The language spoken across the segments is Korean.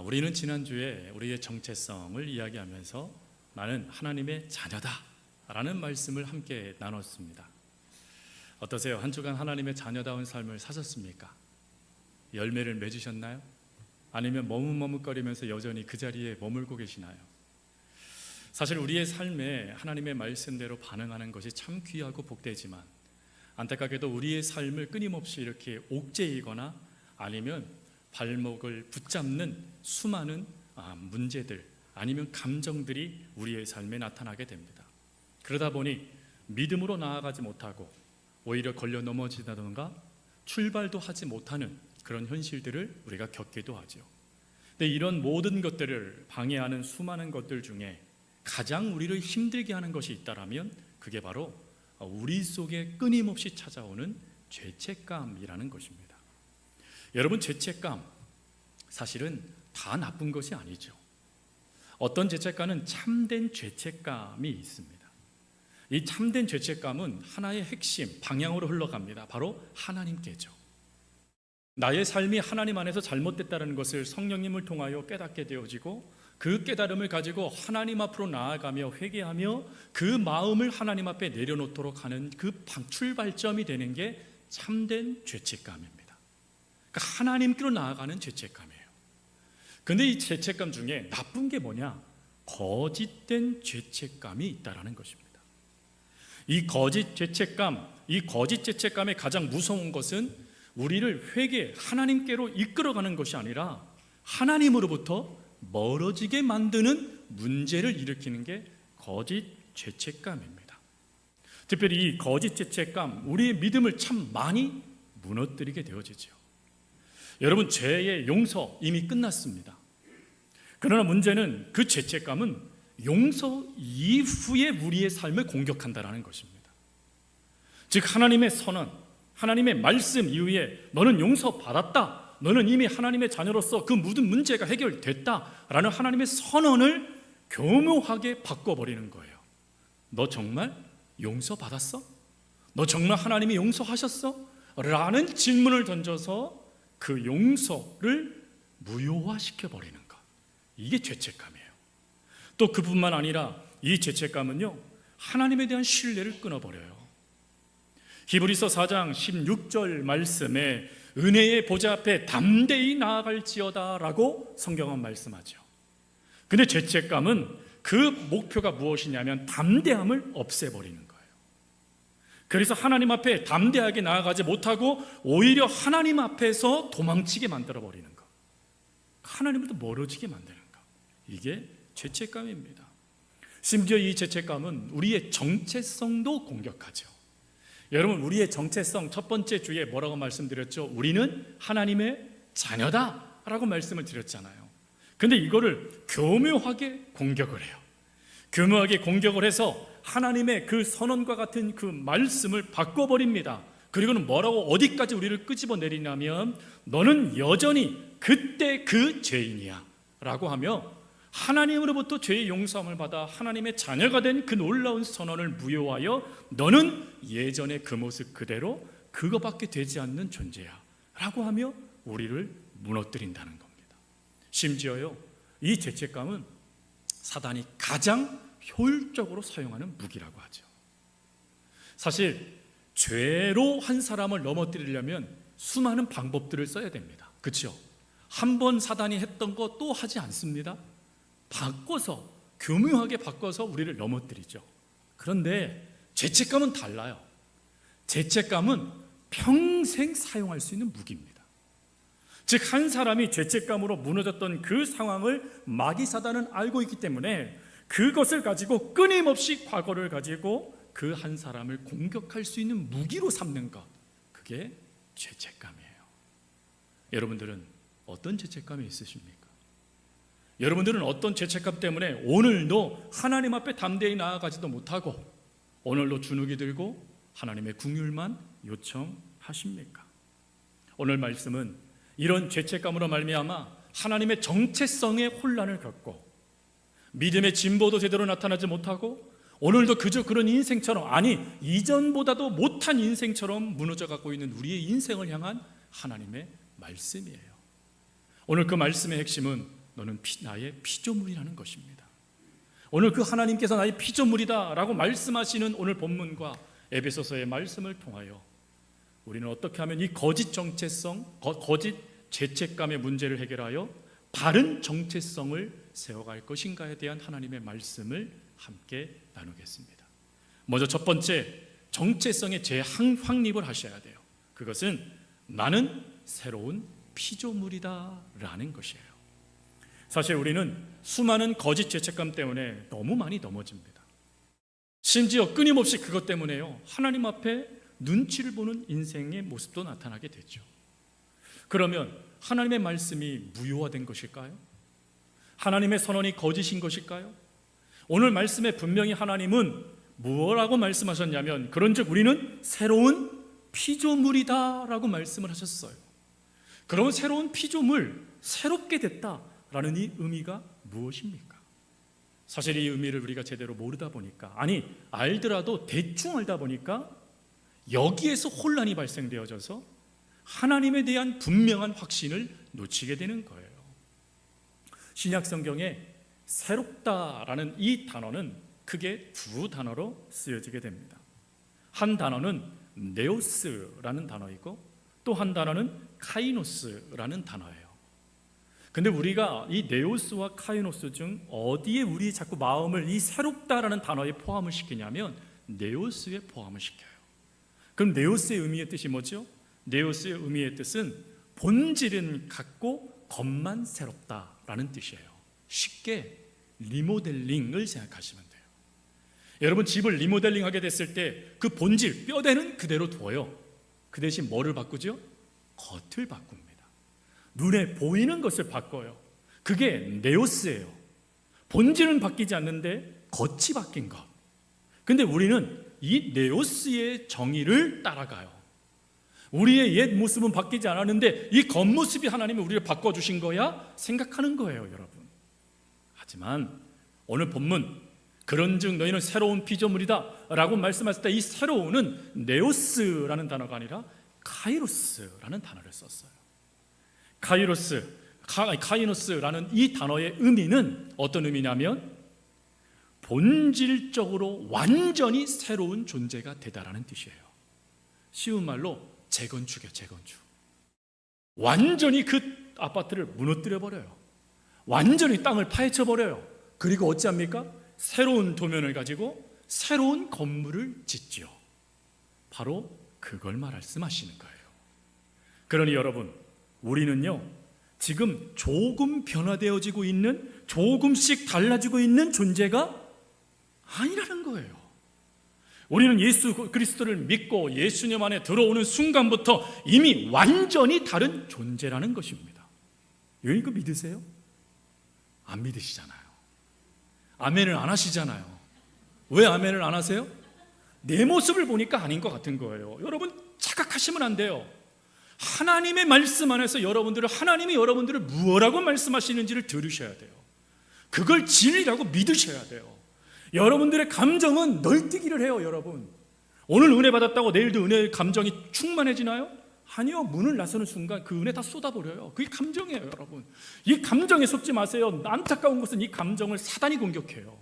우리는 지난주에 우리의 정체성을 이야기하면서 나는 하나님의 자녀다 라는 말씀을 함께 나눴습니다. 어떠세요? 한 주간 하나님의 자녀다운 삶을 사셨습니까? 열매를 맺으셨나요? 아니면 머뭇머뭇거리면서 여전히 그 자리에 머물고 계시나요? 사실 우리의 삶에 하나님의 말씀대로 반응하는 것이 참 귀하고 복되지만 안타깝게도 우리의 삶을 끊임없이 이렇게 옥죄이거나 아니면 발목을 붙잡는 수많은 문제들 아니면 감정들이 우리의 삶에 나타나게 됩니다. 그러다 보니 믿음으로 나아가지 못하고 오히려 걸려 넘어지다던가 출발도 하지 못하는 그런 현실들을 우리가 겪기도 하죠. 근데 이런 모든 것들을 방해하는 수많은 것들 중에 가장 우리를 힘들게 하는 것이 있다라면 그게 바로 우리 속에 끊임없이 찾아오는 죄책감이라는 것입니다. 여러분, 죄책감 사실은 다 나쁜 것이 아니죠. 어떤 죄책감은 참된 죄책감이 있습니다. 이 참된 죄책감은 하나의 핵심 방향으로 흘러갑니다. 바로 하나님께죠. 나의 삶이 하나님 안에서 잘못됐다는 것을 성령님을 통하여 깨닫게 되어지고 그 깨달음을 가지고 하나님 앞으로 나아가며 회개하며 그 마음을 하나님 앞에 내려놓도록 하는 그 출발점이 되는 게 참된 죄책감입니다. 그러니까 하나님께로 나아가는 죄책감이에요. 근데 이 죄책감 중에 나쁜 게 뭐냐? 거짓된 죄책감이 있다는 것입니다. 이 거짓 죄책감의 가장 무서운 것은 우리를 하나님께로 이끌어가는 것이 아니라 하나님으로부터 멀어지게 만드는 문제를 일으키는 게 거짓 죄책감입니다. 특별히 이 거짓 죄책감, 우리의 믿음을 참 많이 무너뜨리게 되어지죠. 여러분, 죄의 용서 이미 끝났습니다. 그러나 문제는 그 죄책감은 용서 이후에 우리의 삶을 공격한다는 것입니다. 즉 하나님의 선언, 하나님의 말씀 이후에 너는 용서받았다, 너는 이미 하나님의 자녀로서 그 모든 문제가 해결됐다라는 하나님의 선언을 교묘하게 바꿔버리는 거예요. 너 정말 용서받았어? 너 정말 하나님이 용서하셨어? 라는 질문을 던져서 그 용서를 무효화시켜버리는 것, 이게 죄책감이에요. 또 그뿐만 아니라 이 죄책감은요, 하나님에 대한 신뢰를 끊어버려요. 히브리서 4장 16절 말씀에 은혜의 보좌 앞에 담대히 나아갈지어다 라고 성경은 말씀하죠. 근데 죄책감은 그 목표가 무엇이냐면 담대함을 없애버리는 거예요. 그래서 하나님 앞에 담대하게 나아가지 못하고 오히려 하나님 앞에서 도망치게 만들어버리는 것, 하나님부터 멀어지게 만드는 것, 이게 죄책감입니다. 심지어 이 죄책감은 우리의 정체성도 공격하죠. 여러분, 우리의 정체성 첫 번째 주에 뭐라고 말씀드렸죠? 우리는 하나님의 자녀다 라고 말씀을 드렸잖아요. 근데 이거를 교묘하게 공격을 해요. 교묘하게 공격을 해서 하나님의 그 선언과 같은 그 말씀을 바꿔버립니다. 그리고는 뭐라고 어디까지 우리를 끄집어내리냐면 너는 여전히 그때 그 죄인이야 라고 하며 하나님으로부터 죄의 용서함을 받아 하나님의 자녀가 된 그 놀라운 선언을 무효하여 너는 예전의 그 모습 그대로 그거밖에 되지 않는 존재야 라고 하며 우리를 무너뜨린다는 겁니다. 심지어요, 이 죄책감은 사단이 가장 효율적으로 사용하는 무기라고 하죠. 사실 죄로 한 사람을 넘어뜨리려면 수많은 방법들을 써야 됩니다. 그렇죠? 한 번 사단이 했던 거 또 하지 않습니다. 바꿔서, 교묘하게 바꿔서 우리를 넘어뜨리죠. 그런데 죄책감은 달라요. 죄책감은 평생 사용할 수 있는 무기입니다. 즉 한 사람이 죄책감으로 무너졌던 그 상황을 마귀 사단은 알고 있기 때문에 그것을 가지고 끊임없이 과거를 가지고 그 한 사람을 공격할 수 있는 무기로 삼는 것, 그게 죄책감이에요. 여러분들은 어떤 죄책감이 있으십니까? 여러분들은 어떤 죄책감 때문에 오늘도 하나님 앞에 담대히 나아가지도 못하고 오늘도 주눅이 들고 하나님의 긍휼만 요청하십니까? 오늘 말씀은 이런 죄책감으로 말미암아 하나님의 정체성의 혼란을 겪고 믿음의 진보도 제대로 나타나지 못하고 오늘도 그저 그런 인생처럼, 아니 이전보다도 못한 인생처럼 무너져가고 있는 우리의 인생을 향한 하나님의 말씀이에요. 오늘 그 말씀의 핵심은 너는 나의 피조물이라는 것입니다. 오늘 그 하나님께서 나의 피조물이다 라고 말씀하시는 오늘 본문과 에베소서의 말씀을 통하여 우리는 어떻게 하면 이 거짓 정체성, 거짓 죄책감의 문제를 해결하여 바른 정체성을 세워갈 것인가에 대한 하나님의 말씀을 함께 나누겠습니다. 먼저 첫 번째, 정체성의 재확립을 하셔야 돼요. 그것은 나는 새로운 피조물이다 라는 것이에요. 사실 우리는 수많은 거짓 죄책감 때문에 너무 많이 넘어집니다. 심지어 끊임없이 그것 때문에요, 하나님 앞에 눈치를 보는 인생의 모습도 나타나게 되죠. 그러면 하나님의 말씀이 무효화된 것일까요? 하나님의 선언이 거짓인 것일까요? 오늘 말씀에 분명히 하나님은 뭐라고 말씀하셨냐면, 그런즉 우리는 새로운 피조물이다 라고 말씀을 하셨어요. 그러면 새로운 피조물, 새롭게 됐다라는 이 의미가 무엇입니까? 사실 이 의미를 우리가 제대로 모르다 보니까, 아니 알더라도 대충 알다 보니까 여기에서 혼란이 발생되어져서 하나님에 대한 분명한 확신을 놓치게 되는 거예요. 신약 성경에 새롭다라는 이 단어는 크게 두 단어로 쓰여지게 됩니다. 한 단어는 네오스라는 단어이고 또 한 단어는 카이노스라는 단어예요. 근데 우리가 이 네오스와 카이노스 중 어디에 우리 자꾸 마음을 이 새롭다라는 단어에 포함을 시키냐면 네오스에 포함을 시켜요. 그럼 네오스의 의미의 뜻이 뭐죠? 네오스의 의미의 뜻은 본질은 같고 겉만 새롭다라는 뜻이에요. 쉽게 리모델링을 생각하시면 돼요. 여러분, 집을 리모델링하게 됐을 때 그 본질, 뼈대는 그대로 둬요. 그 대신 뭐를 바꾸죠? 겉을 바꿉니다. 눈에 보이는 것을 바꿔요. 그게 네오스예요. 본질은 바뀌지 않는데 겉이 바뀐 것. 근데 우리는 이 네오스의 정의를 따라가요. 우리의 옛 모습은 바뀌지 않았는데 이 겉모습이 하나님이 우리를 바꿔주신 거야 생각하는 거예요, 여러분. 하지만 오늘 본문, 그런즉 너희는 새로운 피조물이다 라고 말씀하실 때 이 새로운은 네오스라는 단어가 아니라 카이로스라는 단어를 썼어요. 카이노스라는 이 단어의 의미는 어떤 의미냐면 본질적으로 완전히 새로운 존재가 되다라는 뜻이에요. 쉬운 말로 재건축이에요. 재건축. 완전히 그 아파트를 무너뜨려 버려요. 완전히 땅을 파헤쳐 버려요. 그리고 어찌합니까? 새로운 도면을 가지고 새로운 건물을 짓지요. 바로 그걸 말씀하시는 거예요. 그러니 여러분, 우리는요 지금 조금 변화되어지고 있는, 조금씩 달라지고 있는 존재가 아니라는 거예요. 우리는 예수 그리스도를 믿고 예수님 안에 들어오는 순간부터 이미 완전히 다른 존재라는 것입니다. 이거 믿으세요? 안 믿으시잖아요. 아멘을 안 하시잖아요. 왜 아멘을 안 하세요? 내 모습을 보니까 아닌 것 같은 거예요. 여러분, 착각하시면 안 돼요. 하나님의 말씀 안에서 하나님이 여러분들을 무엇라고 말씀하시는지를 들으셔야 돼요. 그걸 진리라고 믿으셔야 돼요. 여러분들의 감정은 널뛰기를 해요. 여러분, 오늘 은혜 받았다고 내일도 은혜의 감정이 충만해지나요? 아니요. 문을 나서는 순간 그 은혜 다 쏟아버려요. 그게 감정이에요. 여러분, 이 감정에 속지 마세요. 안타까운 것은 이 감정을 사단이 공격해요.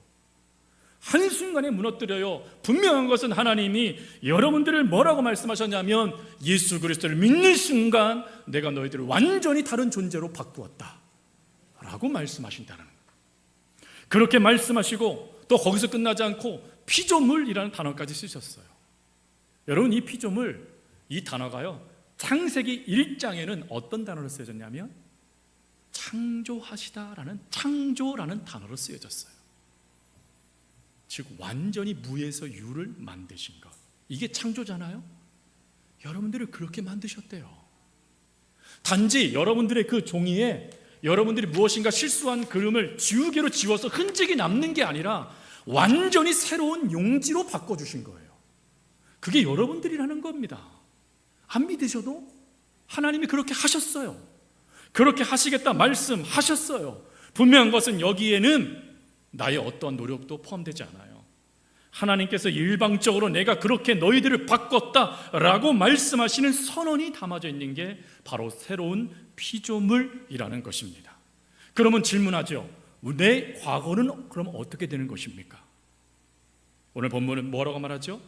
한순간에 무너뜨려요. 분명한 것은 하나님이 여러분들을 뭐라고 말씀하셨냐면 예수 그리스도를 믿는 순간 내가 너희들을 완전히 다른 존재로 바꾸었다 라고 말씀하신다는 거예요. 그렇게 말씀하시고 또 거기서 끝나지 않고 피조물이라는 단어까지 쓰셨어요. 여러분, 이 피조물, 이 단어가요 창세기 1장에는 어떤 단어로 쓰여졌냐면 창조하시다라는, 창조라는 단어로 쓰여졌어요. 즉 완전히 무에서 유를 만드신 것, 이게 창조잖아요. 여러분들을 그렇게 만드셨대요. 단지 여러분들의 그 종이에 여러분들이 무엇인가 실수한 그림을 지우개로 지워서 흔적이 남는 게 아니라 완전히 새로운 용지로 바꿔주신 거예요. 그게 여러분들이라는 겁니다. 안 믿으셔도 하나님이 그렇게 하셨어요. 그렇게 하시겠다 말씀하셨어요. 분명한 것은 여기에는 나의 어떠한 노력도 포함되지 않아요. 하나님께서 일방적으로 내가 그렇게 너희들을 바꿨다라고 말씀하시는 선언이 담아져 있는 게 바로 새로운 피조물이라는 것입니다. 그러면 질문하죠. 내 과거는 그럼 어떻게 되는 것입니까? 오늘 본문은 뭐라고 말하죠?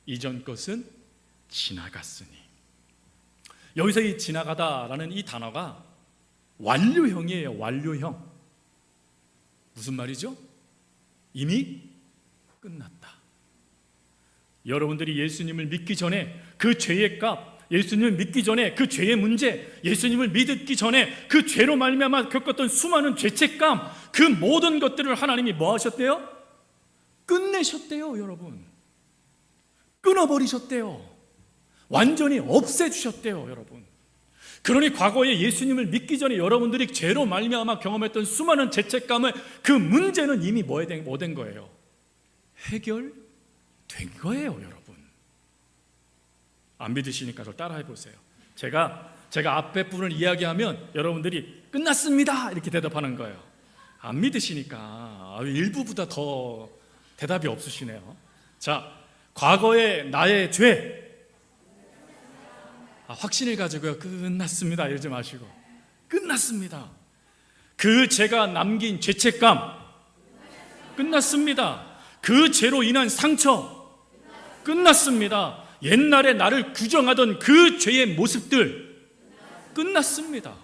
이전 것은 지나갔으니. 여기서 이 지나가다라는 이 단어가 완료형이에요. 완료형. 무슨 말이죠? 이미 끝났다. 여러분들이 예수님을 믿기 전에 그 죄의 값, 예수님을 믿기 전에 그 죄의 문제, 예수님을 믿기 전에 그 죄로 말미암아 겪었던 수많은 죄책감, 그 모든 것들을 하나님이 뭐 하셨대요? 끝내셨대요. 여러분, 끊어버리셨대요. 완전히 없애주셨대요. 여러분, 그러니 과거에 예수님을 믿기 전에 여러분들이 죄로 말미암아 경험했던 수많은 죄책감을, 그 문제는 이미 뭐 된 거예요? 해결된 거예요. 여러분, 안 믿으시니까 저 따라해 보세요. 제가 앞에 분을 이야기하면 여러분들이 끝났습니다 이렇게 대답하는 거예요. 안 믿으시니까 일부보다 더 대답이 없으시네요. 자, 과거에 나의 죄, 확신을 가지고요. 끝났습니다 이러지 마시고, 끝났습니다. 그 죄가 남긴 죄책감, 끝났습니다. 그 죄로 인한 상처, 끝났습니다. 옛날에 나를 규정하던 그 죄의 모습들, 끝났습니다.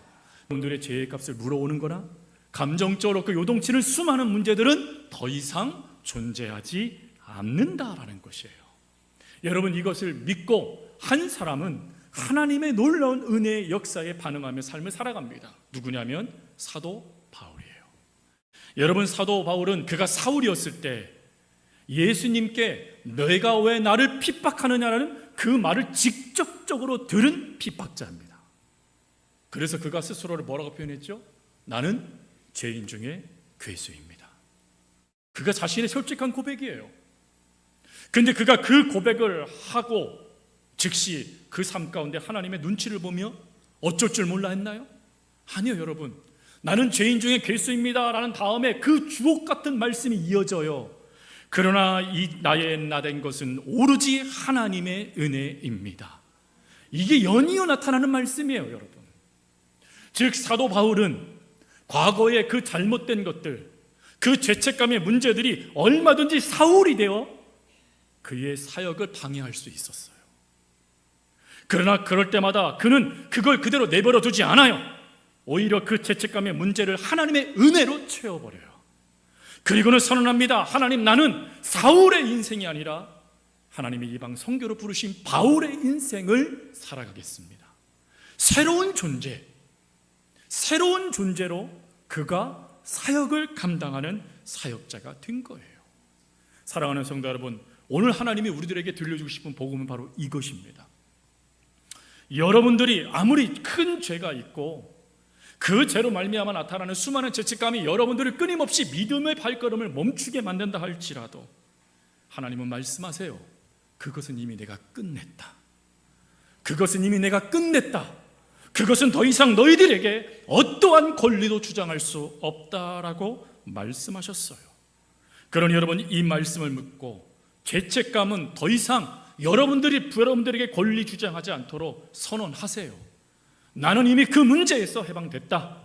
여러분들의 죄의 값을 물어오는 거나 감정적으로 그 요동치는 수많은 문제들은 더 이상 존재하지 않는다라는 것이에요. 여러분, 이것을 믿고 한 사람은 하나님의 놀라운 은혜의 역사에 반응하며 삶을 살아갑니다. 누구냐면 사도 바울이에요. 여러분, 사도 바울은 그가 사울이었을 때 예수님께 너희가 왜 나를 핍박하느냐라는 그 말을 직접적으로 들은 핍박자입니다. 그래서 그가 스스로를 뭐라고 표현했죠? 나는 죄인 중에 괴수입니다. 그가 자신의 솔직한 고백이에요. 근데 그가 그 고백을 하고 즉시 그 삶 가운데 하나님의 눈치를 보며 어쩔 줄 몰라 했나요? 아니요. 여러분, 나는 죄인 중에 괴수입니다 라는 다음에 그 주옥 같은 말씀이 이어져요. 그러나 이 나의 나된 것은 오로지 하나님의 은혜입니다. 이게 연이어 나타나는 말씀이에요. 여러분, 즉 사도 바울은 과거의 그 잘못된 것들, 그 죄책감의 문제들이 얼마든지 사울이 되어 그의 사역을 방해할 수 있었어요. 그러나 그럴 때마다 그는 그걸 그대로 내버려 두지 않아요. 오히려 그 죄책감의 문제를 하나님의 은혜로 채워버려요. 그리고는 선언합니다. 하나님, 나는 사울의 인생이 아니라 하나님의 이방 선교로 부르신 바울의 인생을 살아가겠습니다. 새로운 존재, 새로운 존재로 그가 사역을 감당하는 사역자가 된 거예요. 사랑하는 성도 여러분, 오늘 하나님이 우리들에게 들려주고 싶은 복음은 바로 이것입니다. 여러분들이 아무리 큰 죄가 있고 그 죄로 말미암아 나타나는 수많은 죄책감이 여러분들을 끊임없이 믿음의 발걸음을 멈추게 만든다 할지라도 하나님은 말씀하세요. 그것은 이미 내가 끝냈다. 그것은 이미 내가 끝냈다. 그것은 더 이상 너희들에게 어떠한 권리도 주장할 수 없다라고 말씀하셨어요. 그러니 여러분, 이 말씀을 묻고 죄책감은 더 이상 여러분들에게 권리 주장하지 않도록 선언하세요. 나는 이미 그 문제에서 해방됐다.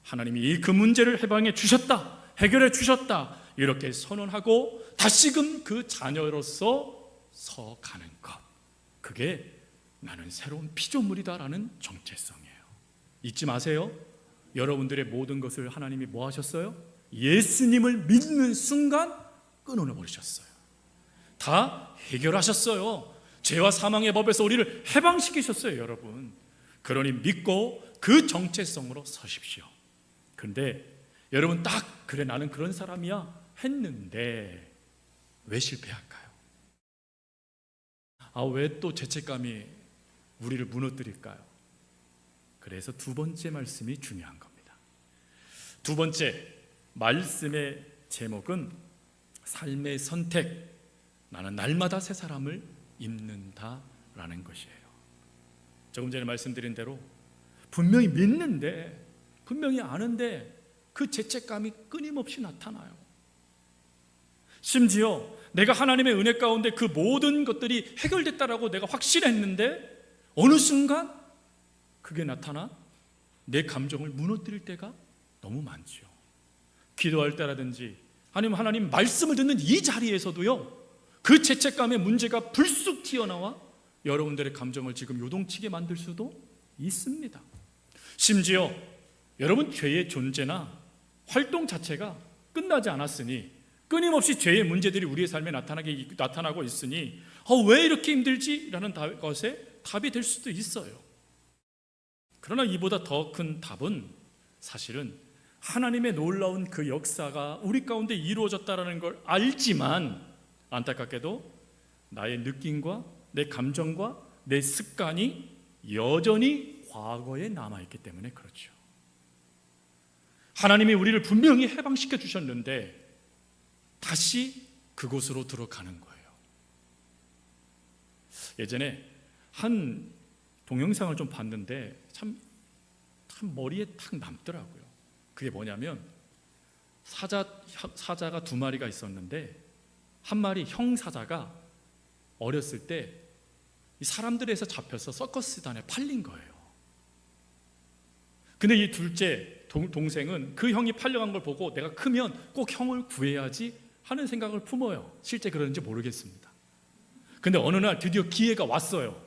하나님이 그 문제를 해방해 주셨다. 해결해 주셨다. 이렇게 선언하고 다시금 그 자녀로서 서가는 것, 그게 나는 새로운 피조물이다라는 정체성이에요. 잊지 마세요. 여러분들의 모든 것을 하나님이 뭐 하셨어요? 예수님을 믿는 순간 끊어버리셨어요. 다 해결하셨어요. 죄와 사망의 법에서 우리를 해방시키셨어요. 여러분, 그러니 믿고 그 정체성으로 서십시오. 그런데 여러분, 딱 그래 나는 그런 사람이야 했는데 왜 실패할까요? 왜 또 죄책감이 우리를 무너뜨릴까요? 그래서 두 번째 말씀이 중요한 겁니다. 두 번째 말씀의 제목은 삶의 선택, 나는 날마다 새 사람을 입는다라는 것이에요. 조금 전에 말씀드린 대로 분명히 믿는데, 분명히 아는데 그 죄책감이 끊임없이 나타나요. 심지어 내가 하나님의 은혜 가운데 그 모든 것들이 해결됐다라고 내가 확신했는데 어느 순간 그게 나타나 내 감정을 무너뜨릴 때가 너무 많죠. 기도할 때라든지 아니면 하나님 말씀을 듣는 이 자리에서도요, 그 죄책감의 문제가 불쑥 튀어나와 여러분들의 감정을 지금 요동치게 만들 수도 있습니다. 심지어 여러분 죄의 존재나 활동 자체가 끝나지 않았으니, 끊임없이 죄의 문제들이 우리의 삶에 나타나고 있으니 왜 이렇게 힘들지? 라는 것에 답이 될 수도 있어요. 그러나 이보다 더 큰 답은 사실은 하나님의 놀라운 그 역사가 우리 가운데 이루어졌다는 걸 알지만, 안타깝게도 나의 느낌과 내 감정과 내 습관이 여전히 과거에 남아있기 때문에 그렇죠. 하나님이 우리를 분명히 해방시켜 주셨는데 다시 그곳으로 들어가는 거예요. 예전에 한 동영상을 좀 봤는데 참 머리에 탁 남더라고요. 그게 뭐냐면 사자가 두 마리가 있었는데, 한 마리 형 사자가 어렸을 때 사람들에서 잡혀서 서커스단에 팔린 거예요. 근데 이 둘째 동생은 그 형이 팔려간 걸 보고 내가 크면 꼭 형을 구해야지 하는 생각을 품어요. 실제 그런지 모르겠습니다. 근데 어느 날 드디어 기회가 왔어요.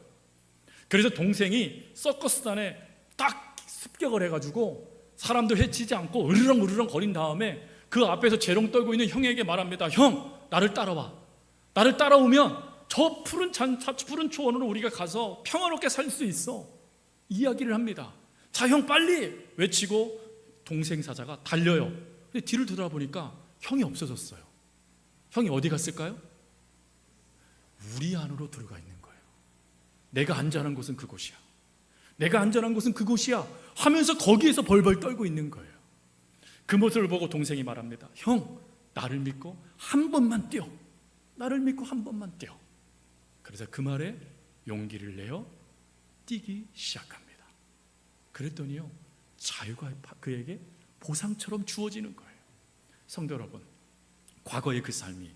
그래서 동생이 서커스단에 딱 습격을 해가지고 사람들 해치지 않고 으르렁 거린 다음에 그 앞에서 재롱 떨고 있는 형에게 말합니다. 형, 나를 따라와. 나를 따라오면 저 푸른 초원으로 우리가 가서 평화롭게 살 수 있어. 이야기를 합니다. 자, 형 빨리! 외치고 동생 사자가 달려요. 근데 뒤를 돌아보니까 형이 없어졌어요. 형이 어디 갔을까요? 우리 안으로 들어가 있는 거예요. 내가 안전한 곳은 그곳이야. 내가 안전한 곳은 그곳이야 하면서 거기에서 벌벌 떨고 있는 거예요. 그 모습을 보고 동생이 말합니다. 형, 나를 믿고 한 번만 뛰어. 나를 믿고 한 번만 뛰어. 그래서 그 말에 용기를 내어 뛰기 시작합니다. 그랬더니요, 자유가 그에게 보상처럼 주어지는 거예요. 성도 여러분, 과거의 그 삶이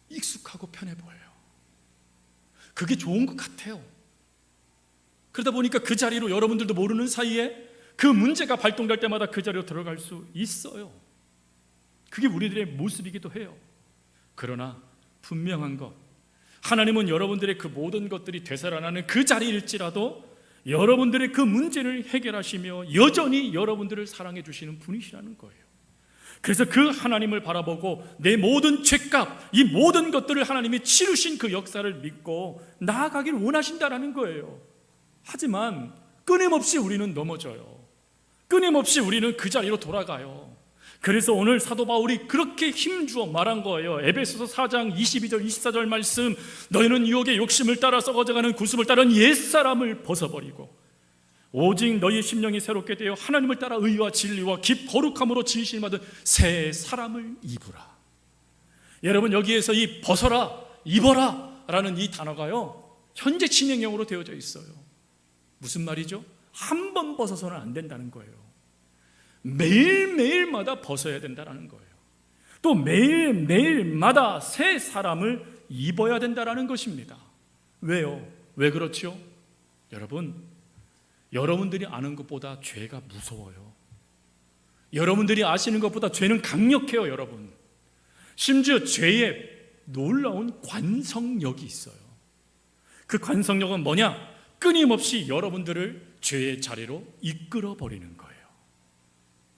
익숙하고 편해 보여요. 그게 좋은 것 같아요. 그러다 보니까 그 자리로 여러분들도 모르는 사이에 그 문제가 발동될 때마다 그 자리로 들어갈 수 있어요. 그게 우리들의 모습이기도 해요. 그러나 분명한 것, 하나님은 여러분들의 그 모든 것들이 되살아나는 그 자리일지라도 여러분들의 그 문제를 해결하시며 여전히 여러분들을 사랑해 주시는 분이시라는 거예요. 그래서 그 하나님을 바라보고 내 모든 죄값, 이 모든 것들을 하나님이 치르신 그 역사를 믿고 나아가길 원하신다라는 거예요. 하지만 끊임없이 우리는 넘어져요. 끊임없이 우리는 그 자리로 돌아가요. 그래서 오늘 사도 바울이 그렇게 힘주어 말한 거예요. 에베소서 4장 22절 24절 말씀, 너희는 유혹의 욕심을 따라 썩어져가는 구습을 따른 옛사람을 벗어버리고 오직 너희 심령이 새롭게 되어 하나님을 따라 의와 진리와 거룩함으로 지으심을 받은 새 사람을 입으라. 여러분, 여기에서 이 벗어라, 입어라 라는 이 단어가요, 현재 진행형으로 되어져 있어요. 무슨 말이죠? 한 번 벗어서는 안 된다는 거예요. 매일매일마다 벗어야 된다는 거예요. 또 매일매일마다 새 사람을 입어야 된다는 것입니다. 왜요? 왜 그렇죠? 여러분들이 아는 것보다 죄가 무서워요. 여러분들이 아시는 것보다 죄는 강력해요. 여러분, 심지어 죄에 놀라운 관성력이 있어요. 그 관성력은 뭐냐? 끊임없이 여러분들을 죄의 자리로 이끌어 버리는 거예요.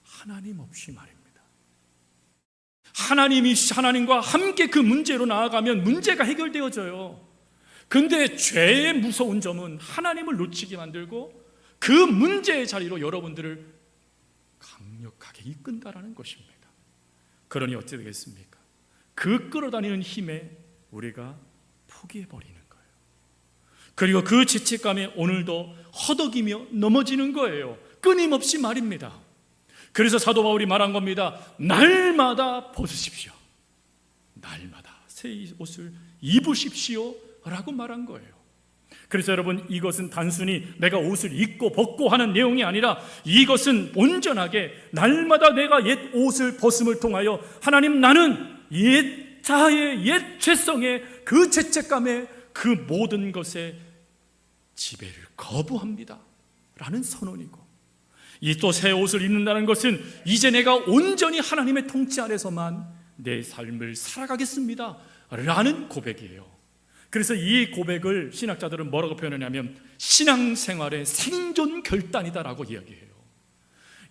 하나님 없이 말입니다. 하나님과 함께 그 문제로 나아가면 문제가 해결되어져요. 근데 죄의 무서운 점은 하나님을 놓치게 만들고 그 문제의 자리로 여러분들을 강력하게 이끈다라는 것입니다. 그러니 어찌 되겠습니까? 그 끌어다니는 힘에 우리가 포기해버리는 거예요. 그리고 그 죄책감에 오늘도 허덕이며 넘어지는 거예요. 끊임없이 말입니다. 그래서 사도 바울이 말한 겁니다. 날마다 벗으십시오. 날마다 새 옷을 입으십시오 라고 말한 거예요. 그래서 여러분, 이것은 단순히 내가 옷을 입고 벗고 하는 내용이 아니라 이것은 온전하게 날마다 내가 옛 옷을 벗음을 통하여 하나님, 나는 옛 자아의 옛 죄성의 그 죄책감의 그 모든 것에 지배를 거부합니다 라는 선언이고, 이 또 새 옷을 입는다는 것은 이제 내가 온전히 하나님의 통치 아래서만 내 삶을 살아가겠습니다 라는 고백이에요. 그래서 이 고백을 신학자들은 뭐라고 표현하냐면 신앙생활의 생존 결단이다라고 이야기해요.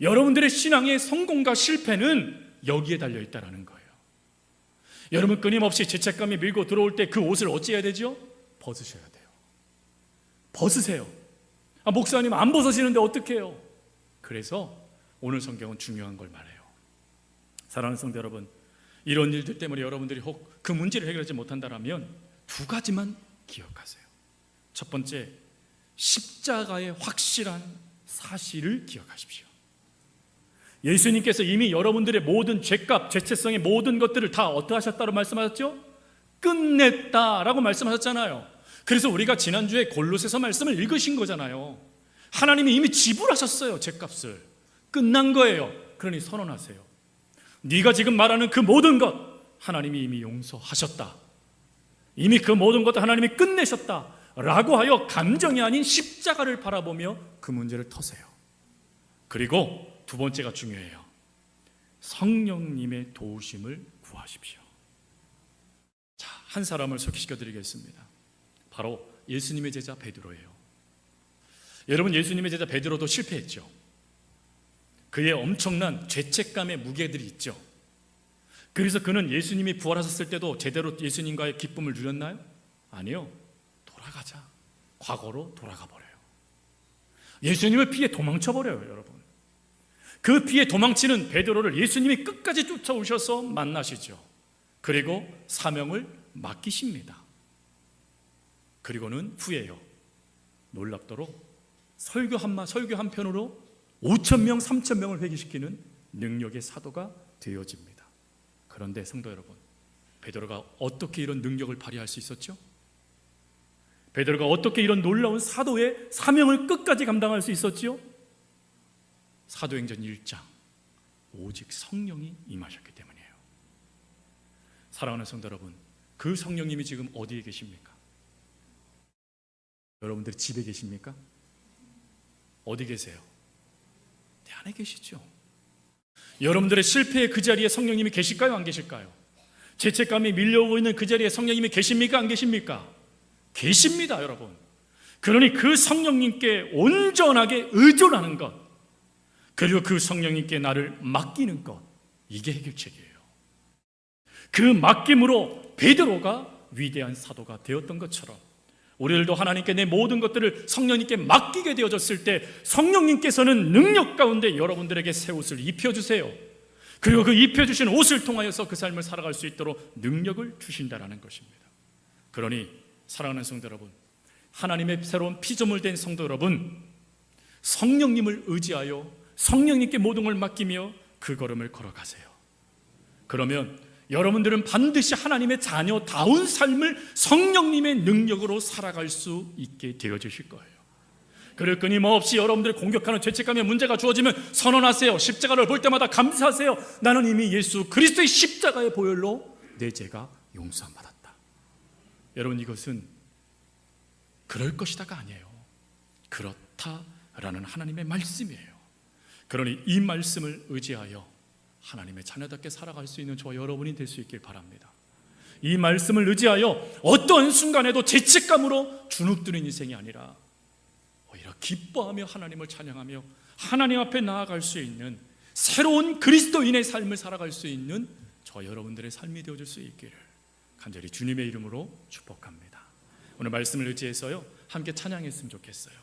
여러분들의 신앙의 성공과 실패는 여기에 달려있다는 거예요. 여러분, 끊임없이 죄책감이 밀고 들어올 때 그 옷을 어찌해야 되죠? 벗으셔야 돼요. 벗으세요. 목사님 안 벗어지는데 어떡해요? 그래서 오늘 성경은 중요한 걸 말해요. 사랑하는 성도 여러분, 이런 일들 때문에 여러분들이 혹 그 문제를 해결하지 못한다면 두 가지만 기억하세요. 첫 번째, 십자가의 확실한 사실을 기억하십시오. 예수님께서 이미 여러분들의 모든 죄값, 죄책성의 모든 것들을 다 어떻게 하셨다고 말씀하셨죠? 끝냈다라고 말씀하셨잖아요. 그래서 우리가 지난주에 골로새서 말씀을 읽으신 거잖아요. 하나님이 이미 지불하셨어요. 죄값을. 끝난 거예요. 그러니 선언하세요. 네가 지금 말하는 그 모든 것 하나님이 이미 용서하셨다. 이미 그 모든 것도 하나님이 끝내셨다 라고 하여 감정이 아닌 십자가를 바라보며 그 문제를 터세요. 그리고 두 번째가 중요해요. 성령님의 도우심을 구하십시오. 자, 한 사람을 소개시켜 드리겠습니다. 바로 예수님의 제자 베드로예요. 여러분, 예수님의 제자 베드로도 실패했죠. 그의 엄청난 죄책감의 무게들이 있죠. 그래서 그는 예수님이 부활하셨을 때도 제대로 예수님과의 기쁨을 누렸나요? 아니요. 돌아가자. 과거로 돌아가 버려요. 예수님을 피해 도망쳐 버려요, 여러분. 그 피해 도망치는 베드로를 예수님이 끝까지 쫓아오셔서 만나시죠. 그리고 사명을 맡기십니다. 그리고는 후에요. 놀랍도록 설교 한 편으로 5,000명, 3,000명을 회개시키는 능력의 사도가 되어집니다. 그런데 성도 여러분, 베드로가 어떻게 이런 능력을 발휘할 수 있었죠? 베드로가 어떻게 이런 놀라운 사도의 사명을 끝까지 감당할 수 있었지요? 사도행전 1장, 오직 성령이 임하셨기 때문이에요. 사랑하는 성도 여러분, 그 성령님이 지금 어디에 계십니까? 여러분들이 집에 계십니까? 어디 계세요? 내 안에 계시죠. 여러분들의 실패의 그 자리에 성령님이 계실까요? 안 계실까요? 죄책감이 밀려오고 있는 그 자리에 성령님이 계십니까? 안 계십니까? 계십니다, 여러분. 그러니 그 성령님께 온전하게 의존하는 것, 그리고 그 성령님께 나를 맡기는 것, 이게 해결책이에요. 그 맡김으로 베드로가 위대한 사도가 되었던 것처럼 우리들도 하나님께 내 모든 것들을 성령님께 맡기게 되어졌을 때 성령님께서는 능력 가운데 여러분들에게 새 옷을 입혀주세요. 그리고 그 입혀주신 옷을 통하여서 그 삶을 살아갈 수 있도록 능력을 주신다는 것입니다. 그러니 사랑하는 성도 여러분, 하나님의 새로운 피조물 된 성도 여러분, 성령님을 의지하여 성령님께 모든 걸 맡기며 그 걸음을 걸어가세요. 그러면 여러분들은 반드시 하나님의 자녀다운 삶을 성령님의 능력으로 살아갈 수 있게 되어주실 거예요. 그리고 끊임없이 여러분들이 공격하는 죄책감의 문제가 주어지면 선언하세요. 십자가를 볼 때마다 감사하세요. 나는 이미 예수 그리스도의 십자가의 보혈로 내 죄가 용서함 받았다. 여러분, 이것은 그럴 것이다가 아니에요. 그렇다라는 하나님의 말씀이에요. 그러니 이 말씀을 의지하여 하나님의 자녀답게 살아갈 수 있는 저와 여러분이 될 수 있길 바랍니다. 이 말씀을 의지하여 어떤 순간에도 죄책감으로 주눅드는 인생이 아니라 오히려 기뻐하며 하나님을 찬양하며 하나님 앞에 나아갈 수 있는 새로운 그리스도인의 삶을 살아갈 수 있는 저와 여러분들의 삶이 되어줄 수 있기를 간절히 주님의 이름으로 축복합니다. 오늘 말씀을 의지해서요 함께 찬양했으면 좋겠어요.